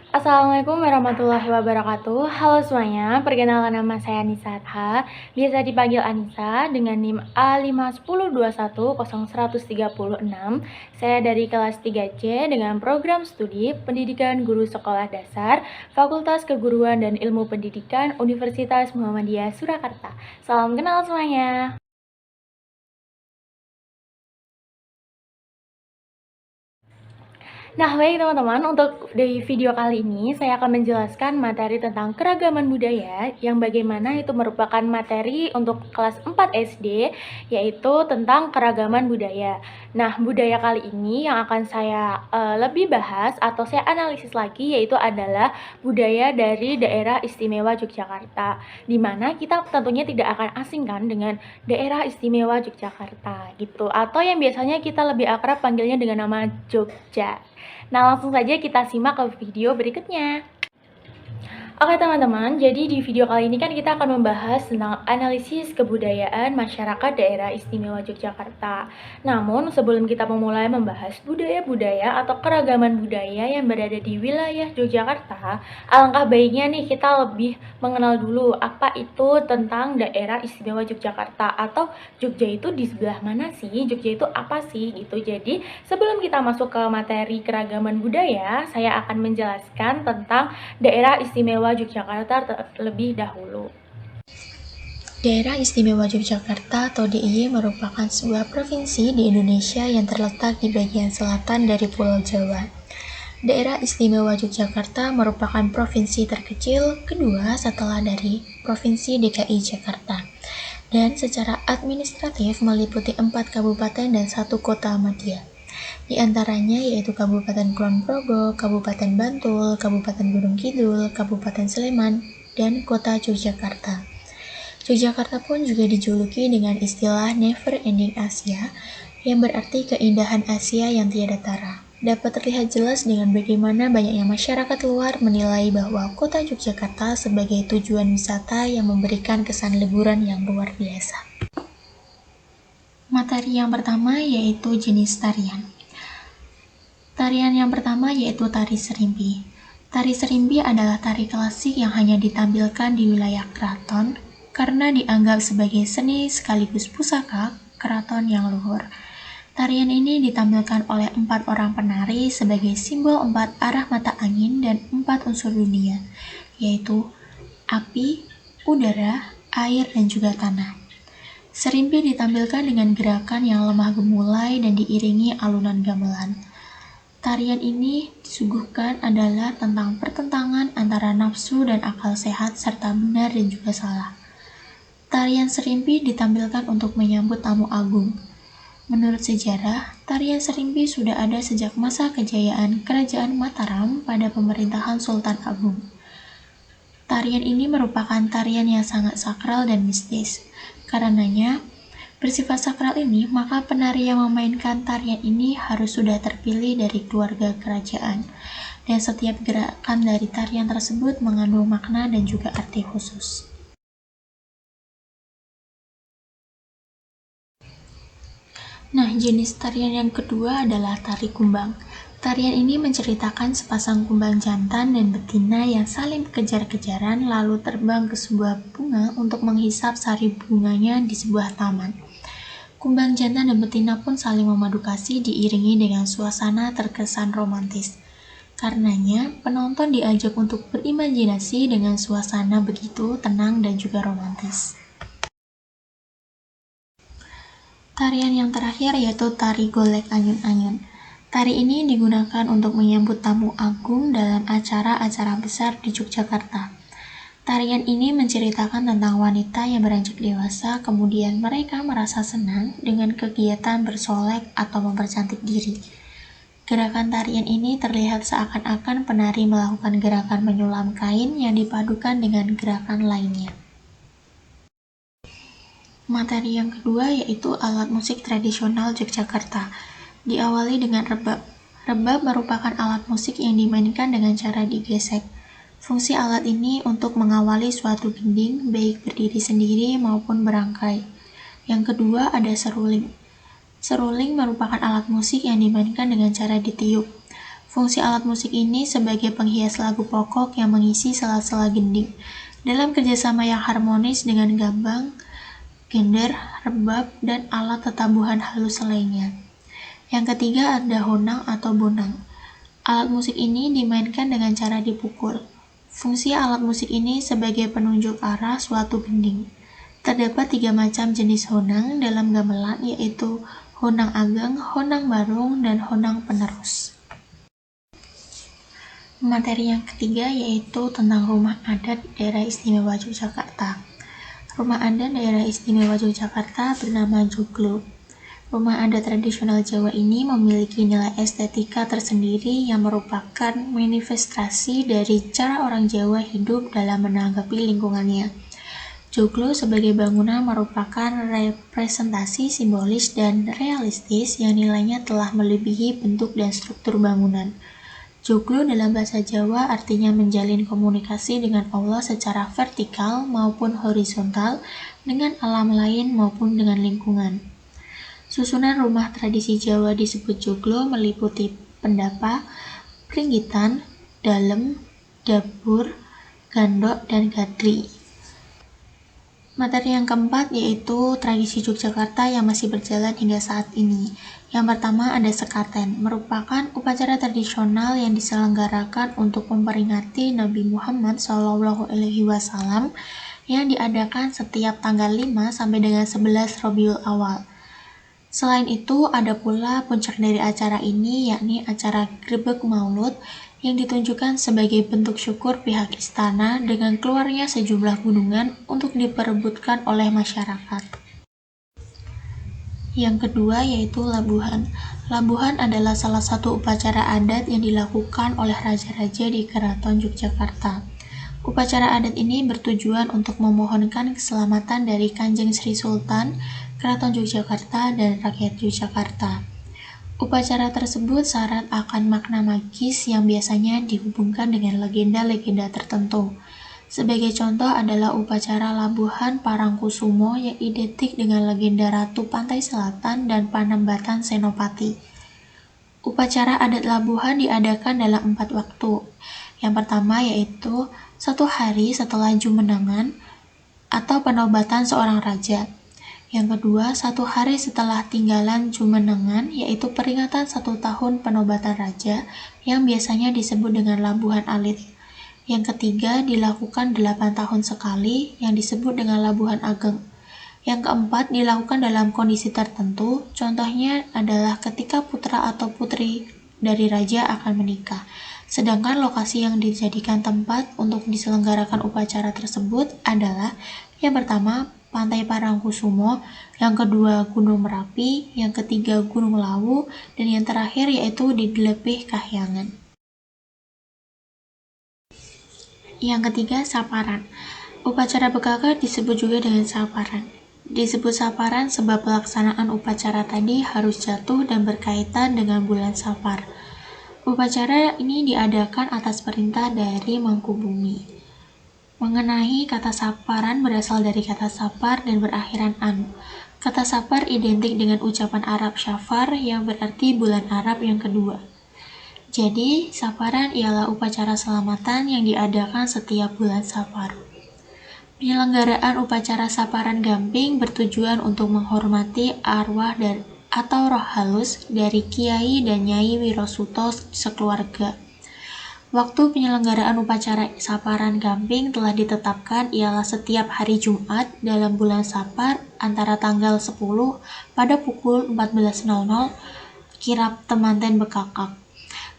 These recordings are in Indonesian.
Assalamualaikum warahmatullahi wabarakatuh. Halo semuanya, perkenalkan nama saya Anissa Adha, biasa dipanggil Anissa dengan NIM A510210136. Saya dari kelas 3C dengan program studi Pendidikan Guru Sekolah Dasar, Fakultas Keguruan dan Ilmu Pendidikan Universitas Muhammadiyah Surakarta. Salam kenal semuanya. Nah, baik teman-teman, untuk di video kali ini saya akan menjelaskan materi tentang keragaman budaya yang bagaimana itu merupakan materi untuk kelas 4 SD, yaitu tentang keragaman budaya. Nah, budaya kali ini yang akan saya lebih bahas atau saya analisis lagi yaitu adalah budaya dari daerah istimewa Yogyakarta, di mana kita tentunya tidak akan asing kan dengan daerah istimewa Yogyakarta gitu, atau yang biasanya kita lebih akrab panggilnya dengan nama Jogja. Nah, langsung saja kita simak ke video berikutnya. Oke teman-teman, jadi di video kali ini kan kita akan membahas tentang analisis kebudayaan masyarakat daerah istimewa Yogyakarta. Namun sebelum kita memulai membahas budaya-budaya atau keragaman budaya yang berada di wilayah Yogyakarta, alangkah baiknya nih kita lebih mengenal dulu apa itu tentang daerah istimewa Yogyakarta atau Jogja itu di sebelah mana sih, Jogja itu apa sih gitu. Jadi sebelum kita masuk ke materi keragaman budaya, saya akan menjelaskan tentang daerah istimewa Yogyakarta terlebih dahulu. Daerah Istimewa Yogyakarta atau DIY merupakan sebuah provinsi di Indonesia yang terletak di bagian selatan dari Pulau Jawa. Daerah Istimewa Yogyakarta merupakan provinsi terkecil kedua setelah dari Provinsi DKI Jakarta, dan secara administratif meliputi 4 kabupaten dan 1 kota madya. Di antaranya yaitu Kabupaten Kulon Progo, Kabupaten Bantul, Kabupaten Gunung Kidul, Kabupaten Sleman, dan Kota Yogyakarta. Yogyakarta pun juga dijuluki dengan istilah Never Ending Asia, yang berarti keindahan Asia yang tiada tara. Dapat terlihat jelas dengan bagaimana banyaknya masyarakat luar menilai bahwa kota Yogyakarta sebagai tujuan wisata yang memberikan kesan liburan yang luar biasa. Materi yang pertama yaitu jenis tarian. Tarian yang pertama yaitu tari serimpi. Tari serimpi adalah tari klasik yang hanya ditampilkan di wilayah keraton karena dianggap sebagai seni sekaligus pusaka keraton yang luhur. Tarian ini ditampilkan oleh 4 orang penari sebagai simbol 4 arah mata angin dan 4 unsur dunia, yaitu api, udara, air, dan juga tanah. Serimpi ditampilkan dengan gerakan yang lemah gemulai dan diiringi alunan gamelan. Tarian ini disuguhkan adalah tentang pertentangan antara nafsu dan akal sehat serta benar dan juga salah. Tarian serimpi ditampilkan untuk menyambut tamu agung. Menurut sejarah, tarian serimpi sudah ada sejak masa kejayaan Kerajaan Mataram pada pemerintahan Sultan Agung. Tarian ini merupakan tarian yang sangat sakral dan mistis. Karenanya, bersifat sakral ini, maka penari yang memainkan tarian ini harus sudah terpilih dari keluarga kerajaan, dan setiap gerakan dari tarian tersebut mengandung makna dan juga arti khusus. Nah, jenis tarian yang kedua adalah tari kumbang. Tarian ini menceritakan sepasang kumbang jantan dan betina yang saling kejar-kejaran lalu terbang ke sebuah bunga untuk menghisap sari bunganya di sebuah taman. Kumbang jantan dan betina pun saling memadu kasih diiringi dengan suasana terkesan romantis. Karenanya, penonton diajak untuk berimajinasi dengan suasana begitu tenang dan juga romantis. Tarian yang terakhir yaitu tari golek anyun-anyun. Tari ini digunakan untuk menyambut tamu agung dalam acara-acara besar di Yogyakarta. Tarian ini menceritakan tentang wanita yang beranjak dewasa, kemudian mereka merasa senang dengan kegiatan bersolek atau mempercantik diri. Gerakan tarian ini terlihat seakan-akan penari melakukan gerakan menyulam kain yang dipadukan dengan gerakan lainnya. Materi yang kedua yaitu alat musik tradisional Yogyakarta. Diawali dengan rebab. Rebab merupakan alat musik yang dimainkan dengan cara digesek. Fungsi alat ini untuk mengawali suatu gending, baik berdiri sendiri maupun berangkai. Yang kedua ada seruling. Seruling merupakan alat musik yang dimainkan dengan cara ditiup. Fungsi alat musik ini sebagai penghias lagu pokok yang mengisi sela-sela gending, dalam kerjasama yang harmonis dengan gambang, gender, rebab, dan alat tetabuhan halus lainnya. Yang ketiga ada honang atau bonang. Alat musik ini dimainkan dengan cara dipukul. Fungsi alat musik ini sebagai penunjuk arah suatu gending. Terdapat 3 macam jenis honang dalam gamelan, yaitu honang ageng, honang barung, dan honang penerus. Materi yang ketiga yaitu tentang rumah adat daerah istimewa Yogyakarta. Rumah adat daerah istimewa Yogyakarta bernama Joglo. Rumah adat tradisional Jawa ini memiliki nilai estetika tersendiri yang merupakan manifestasi dari cara orang Jawa hidup dalam menanggapi lingkungannya. Joglo sebagai bangunan merupakan representasi simbolis dan realistis yang nilainya telah melebihi bentuk dan struktur bangunan. Joglo dalam bahasa Jawa artinya menjalin komunikasi dengan Allah secara vertikal maupun horizontal, dengan alam lain maupun dengan lingkungan. Susunan rumah tradisi Jawa disebut joglo meliputi pendapa, pringgitan, dalem, dapur, gandok, dan gadri. Materi yang keempat yaitu tradisi Yogyakarta yang masih berjalan hingga saat ini. Yang pertama ada sekaten, merupakan upacara tradisional yang diselenggarakan untuk memperingati Nabi Muhammad SAW yang diadakan setiap tanggal 5 sampai dengan 11 Rabiul Awal. Selain itu, ada pula puncak dari acara ini, yakni acara Grebeg Maulud, yang ditunjukkan sebagai bentuk syukur pihak istana dengan keluarnya sejumlah gunungan untuk diperebutkan oleh masyarakat. Yang kedua yaitu labuhan. Labuhan adalah salah satu upacara adat yang dilakukan oleh raja-raja di Keraton Yogyakarta. Upacara adat ini bertujuan untuk memohonkan keselamatan dari Kanjeng Sri Sultan, Keraton Yogyakarta, dan rakyat Yogyakarta. Upacara tersebut syarat akan makna magis yang biasanya dihubungkan dengan legenda-legenda tertentu. Sebagai contoh adalah upacara Labuhan Parangkusumo yang identik dengan legenda Ratu Pantai Selatan dan Panembatan Senopati. Upacara adat Labuhan diadakan dalam 4 waktu. Yang pertama yaitu 1 hari setelah Jumenengan atau penobatan seorang raja. Yang kedua, 1 hari setelah tinggalan Jumenengan, yaitu peringatan 1 tahun penobatan raja, yang biasanya disebut dengan Labuhan Alit. Yang ketiga, dilakukan 8 tahun sekali, yang disebut dengan Labuhan Ageng. Yang keempat, dilakukan dalam kondisi tertentu, contohnya adalah ketika putra atau putri dari raja akan menikah. Sedangkan lokasi yang dijadikan tempat untuk diselenggarakan upacara tersebut adalah yang pertama, Pantai Parangkusumo, yang kedua Gunung Merapi, yang ketiga Gunung Lawu, dan yang terakhir yaitu di Dlepih Kahyangan. Yang ketiga, saparan. Upacara bekakar disebut juga dengan saparan. Disebut saparan sebab pelaksanaan upacara tadi harus jatuh dan berkaitan dengan bulan Safar. Upacara ini diadakan atas perintah dari Mangkubumi. Mengenai kata saparan berasal dari kata sapar dan berakhiran an. Kata sapar identik dengan ucapan Arab syafar yang berarti bulan Arab yang kedua. Jadi, saparan ialah upacara selamatan yang diadakan setiap bulan Safar. Penyelenggaraan upacara saparan gamping bertujuan untuk menghormati arwah atau roh halus dari Kiai dan Nyai Wirosuto sekeluarga. Waktu penyelenggaraan upacara saparan gamping telah ditetapkan ialah setiap hari Jumat dalam bulan Safar antara tanggal 10 pada pukul 14.00 kirap temanten bekakak.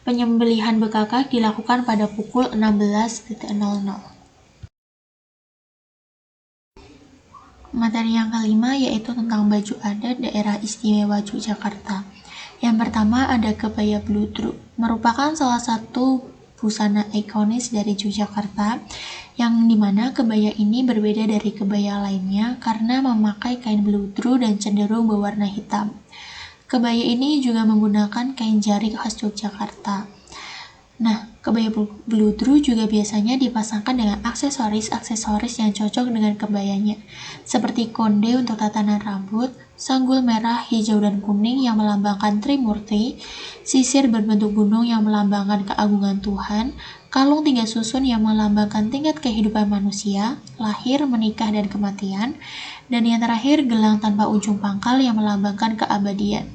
Penyembelihan bekakak dilakukan pada pukul 16.00. Materi yang kelima yaitu tentang baju adat daerah istimewa Yogyakarta. Yang pertama ada kebaya bludruk, merupakan salah satu busana ikonis dari Yogyakarta, yang dimana kebaya ini berbeda dari kebaya lainnya karena memakai kain bludru dan cenderung berwarna hitam. Kebaya ini juga menggunakan kain jarik khas Yogyakarta. Nah, Kebaya bludru juga biasanya dipasangkan dengan aksesoris-aksesoris yang cocok dengan kebayanya, seperti konde untuk tatanan rambut, sanggul merah, hijau, dan kuning yang melambangkan Trimurti, sisir berbentuk gunung yang melambangkan keagungan Tuhan, kalung 3 susun yang melambangkan tingkat kehidupan manusia, lahir, menikah, dan kematian, dan yang terakhir gelang tanpa ujung pangkal yang melambangkan keabadian.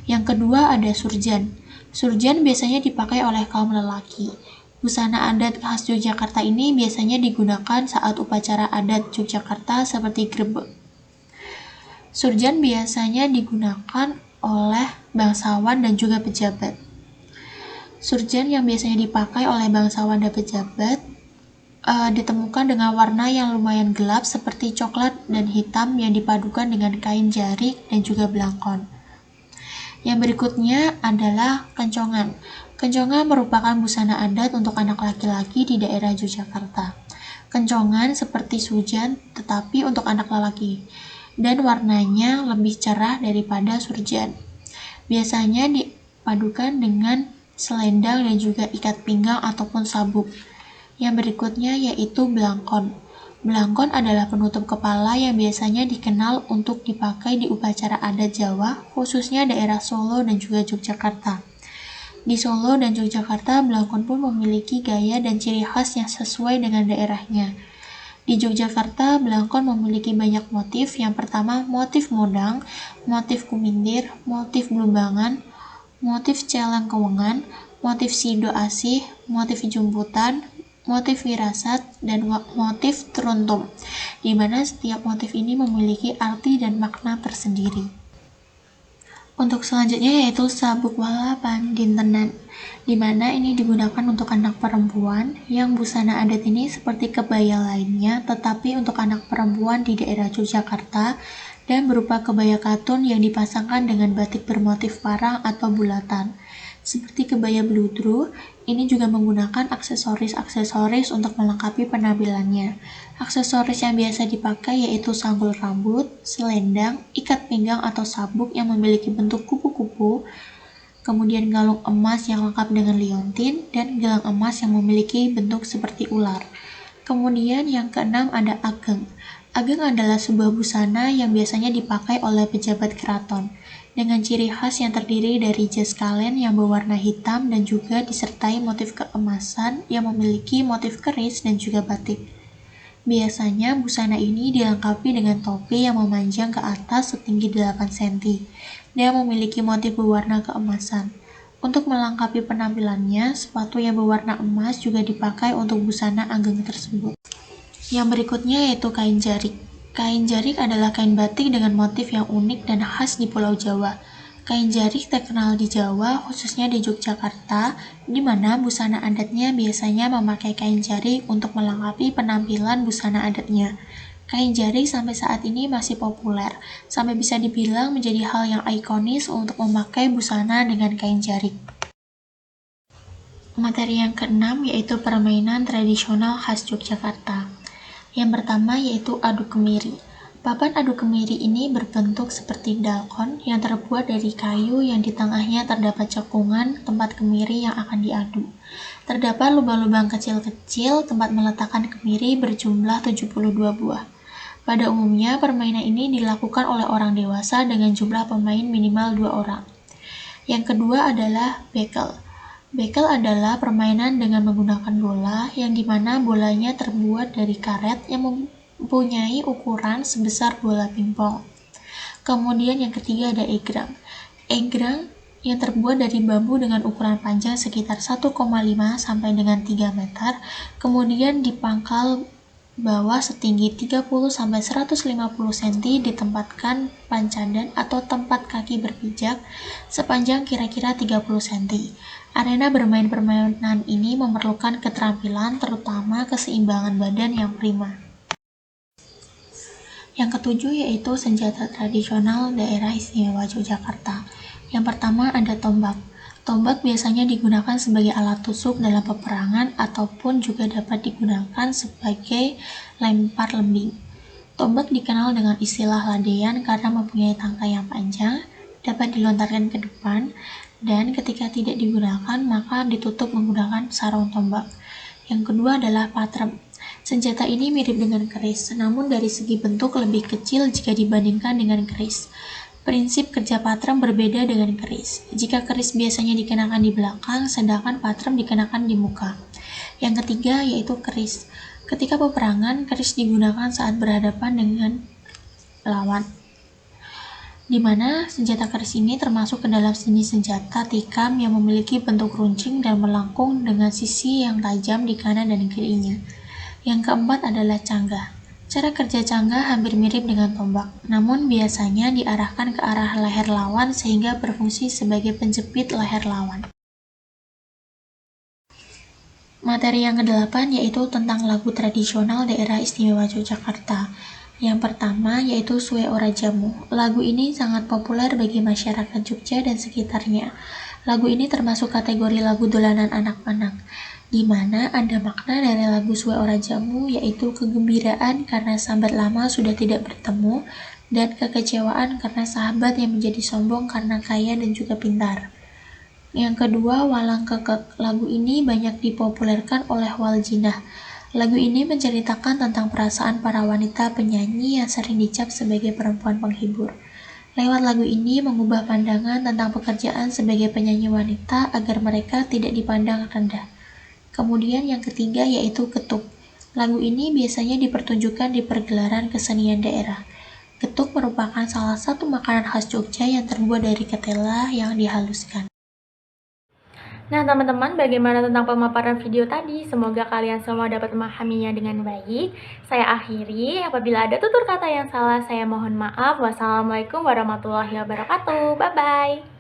Yang kedua ada surjan. Surjan biasanya dipakai oleh kaum lelaki. Busana adat khas Yogyakarta ini biasanya digunakan saat upacara adat Yogyakarta seperti grebek. Surjan biasanya digunakan oleh bangsawan dan juga pejabat. Surjan yang biasanya dipakai oleh bangsawan dan pejabat ditemukan dengan warna yang lumayan gelap seperti coklat dan hitam yang dipadukan dengan kain jarik dan juga belangkon. Yang berikutnya adalah kencongan. Kencongan merupakan busana adat untuk anak laki-laki di daerah Yogyakarta. Kencongan seperti surjan tetapi untuk anak lelaki dan warnanya lebih cerah daripada surjan. Biasanya dipadukan dengan selendang dan juga ikat pinggang ataupun sabuk. Yang berikutnya yaitu belangkon. Belangkon adalah penutup kepala yang biasanya dikenal untuk dipakai di upacara adat Jawa, khususnya daerah Solo dan juga Yogyakarta. Di Solo dan Yogyakarta, belangkon pun memiliki gaya dan ciri khas yang sesuai dengan daerahnya. Di Yogyakarta, belangkon memiliki banyak motif. Yang pertama, motif modang, motif kumindir, motif blumbangan, motif celeng kewengan, motif sido asih, motif jumputan, motif wirasat, dan motif teruntum, di mana setiap motif ini memiliki arti dan makna tersendiri. Untuk selanjutnya yaitu sabuk wala pandintenan, di mana ini digunakan untuk anak perempuan yang busana adat ini seperti kebaya lainnya, tetapi untuk anak perempuan di daerah Yogyakarta dan berupa kebaya katun yang dipasangkan dengan batik bermotif parang atau bulatan. Seperti kebaya bludru, ini juga menggunakan aksesoris-aksesoris untuk melengkapi penampilannya. Aksesoris yang biasa dipakai yaitu sanggul rambut, selendang, ikat pinggang atau sabuk yang memiliki bentuk kupu-kupu, kemudian galung emas yang lengkap dengan liontin, dan gelang emas yang memiliki bentuk seperti ular. Kemudian yang keenam ada ageng. Ageng adalah sebuah busana yang biasanya dipakai oleh pejabat keraton, dengan ciri khas yang terdiri dari jas kalen yang berwarna hitam dan juga disertai motif keemasan yang memiliki motif keris dan juga batik. Biasanya busana ini dilengkapi dengan topi yang memanjang ke atas setinggi 8 cm dan memiliki motif berwarna keemasan. Untuk melengkapi penampilannya, sepatu yang berwarna emas juga dipakai untuk busana ageng tersebut. Yang berikutnya yaitu kain jarik. Kain jarik adalah kain batik dengan motif yang unik dan khas di Pulau Jawa. Kain jarik terkenal di Jawa, khususnya di Yogyakarta, di mana busana adatnya biasanya memakai kain jarik untuk melengkapi penampilan busana adatnya. Kain jarik sampai saat ini masih populer, sampai bisa dibilang menjadi hal yang ikonis untuk memakai busana dengan kain jarik. Materi yang keenam yaitu permainan tradisional khas Yogyakarta. Yang pertama yaitu adu kemiri. Papan adu kemiri ini berbentuk seperti dalkon yang terbuat dari kayu yang di tengahnya terdapat cekungan tempat kemiri yang akan diadu. Terdapat lubang-lubang kecil-kecil tempat meletakkan kemiri berjumlah 72 buah. Pada umumnya, permainan ini dilakukan oleh orang dewasa dengan jumlah pemain minimal 2 orang. Yang kedua adalah bekel. Bekel adalah permainan dengan menggunakan bola yang dimana bolanya terbuat dari karet yang mempunyai ukuran sebesar bola pingpong. Kemudian yang ketiga ada egrang. Egrang yang terbuat dari bambu dengan ukuran panjang sekitar 1,5 sampai dengan 3 meter, kemudian dipangkal bawah setinggi 30 sampai 150 cm ditempatkan pancadan atau tempat kaki berpijak sepanjang kira-kira 30 cm. Arena bermain permainan ini memerlukan keterampilan terutama keseimbangan badan yang prima. Yang ketujuh yaitu senjata tradisional daerah istimewa Yogyakarta. Yang pertama ada tombak. Tombak biasanya digunakan sebagai alat tusuk dalam peperangan ataupun juga dapat digunakan sebagai lempar lembing. Tombak dikenal dengan istilah ladean karena mempunyai tangkai yang panjang dapat dilontarkan ke depan, dan ketika tidak digunakan maka ditutup menggunakan sarung tombak. Yang kedua adalah patrem. Senjata ini mirip dengan keris, namun dari segi bentuk lebih kecil jika dibandingkan dengan keris. Prinsip kerja patrem berbeda dengan keris. Jika keris biasanya dikenakan di belakang, sedangkan patrem dikenakan di muka. Yang ketiga yaitu keris. Ketika peperangan, keris digunakan saat berhadapan dengan lawan, di mana senjata keris ini termasuk ke dalam jenis senjata tikam yang memiliki bentuk runcing dan melengkung dengan sisi yang tajam di kanan dan kirinya. Yang keempat adalah canggah. Cara kerja canggah hampir mirip dengan tombak, namun biasanya diarahkan ke arah leher lawan sehingga berfungsi sebagai penjepit leher lawan. Materi yang kedelapan yaitu tentang lagu tradisional daerah istimewa Yogyakarta. Yang pertama yaitu Suwe Ora Jamu. Lagu ini sangat populer bagi masyarakat Jogja dan sekitarnya. Lagu ini termasuk kategori lagu dolanan anak-anak, di mana ada makna dari lagu Suwe Ora Jamu yaitu kegembiraan karena sahabat lama sudah tidak bertemu dan kekecewaan karena sahabat yang menjadi sombong karena kaya dan juga pintar. Yang kedua, Walang Kekek. Lagu ini banyak dipopulerkan oleh Waljinah. Lagu ini menceritakan tentang perasaan para wanita penyanyi yang sering dicap sebagai perempuan penghibur. Lewat lagu ini mengubah pandangan tentang pekerjaan sebagai penyanyi wanita agar mereka tidak dipandang rendah. Kemudian yang ketiga yaitu Getuk. Lagu ini biasanya dipertunjukkan di pergelaran kesenian daerah. Getuk merupakan salah satu makanan khas Jogja yang terbuat dari ketela yang dihaluskan. Nah, teman-teman, bagaimana tentang pemaparan video tadi? Semoga kalian semua dapat memahaminya dengan baik. Saya akhiri, apabila ada tutur kata yang salah, saya mohon maaf. Wassalamualaikum warahmatullahi wabarakatuh. Bye-bye.